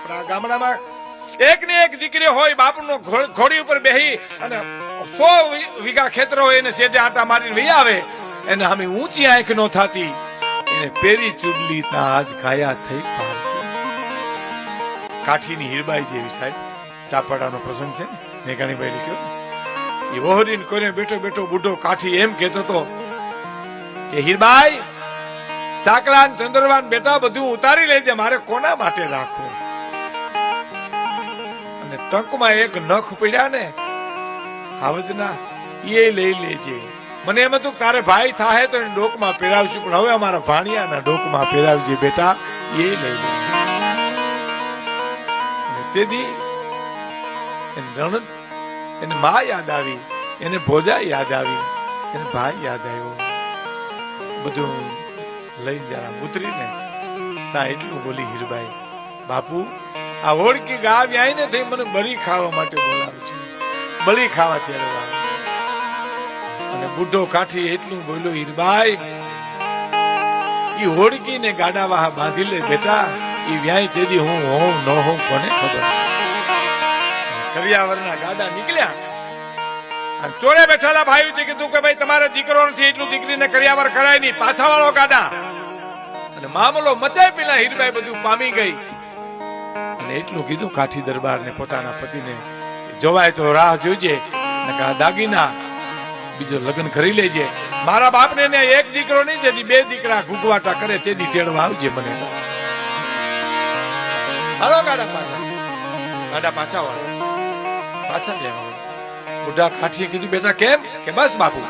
આપણા ગામડામાં એક ને એક દીકરી હોય, બાપનો ઘોડી ઉપર બેહી અને 100 વીઘા ખેતર હોય એને શેઢે આટા મારીને વહી આવે, એને આમે ઊંચી આંખ નો થાતી, એને પેરી ચૂડલી તા આજ ખાયા થઈ પાર. કાઠીની હીરબાઈ જેવી સાહેબ, ચાપડાનો પ્રસંગ છે ને, મેઘાણીભાઈ લખ્યો. એ વહોરીને કોઈને બેઠો બેઠો બુઢો કાઠી એમ કહેતો હતો કે હીરબાઈ, ચાકલા ચંદ્રવાન બેટા બધું ઉતારી લેજે, મારે કોના માટે રાખવું? અને ટંકમાં એક નખ પડ્યા ને હાવજના, એ લઈ લેજે. મને એમ હતું તારે ભાઈ થાય તો એને ડોકમાં પહેરાવશું, પણ હવે અમારા ભાણિયાના ડોકમાં પહેરાવજે બેટા, એ લઈ લેજે. અને તેથી નણંદ, એને માં યાદ આવી, એને ભોજા યાદ આવી, એને ભાઈ યાદ આવ્યો. બધું લઈને જરા ઉતરીને તા એટલું બોલી હીરબાઈ, બાપુ આ ઓળકી ગાવ આવીને થઈ મને બળી ખાવા માટે બોલાવે છે, બળી ખાવા ત્યારે. અને બુઢો કાઠી એટલું બોલ્યો, હીરબાઈ ઈ હોડકી ને ગાડા વાહ બાંધી લે બેટા, ઈ વ્યાય તેથી હું હોઉં ન હોઉં કોને ખબર છે. કરિયાવરના ગાડા નીકળ્યા અને ચોરે બેઠેલા ભાઈ કીધું કે ભાઈ તમારે દીકરો નથી એટલું દીકરીને કરિયાવર કરાય નહીં, પાછા વાળો ગાડા. અને મામલો મચાય પેલા હીરબાઈ બધું પામી ગઈ. અને એટલું કીધું કાઠી દરબારને પોતાના પતિને, જવાય તો રાહ જોઈજે, દાગીના બીજો લગ્ન કરી લેજે. મારા બાપને ને એક દીકરો નહીં, જેથી 2 દીકરા ઘૂંઘવાટા કરે તેથી તેડવા આવજે મને. બસ હાલો ગાડા પાછા વાળો પાછા લેવા. બુઢા કાઠીએ કીધું બેટા કેમ? કે બસ બાપુ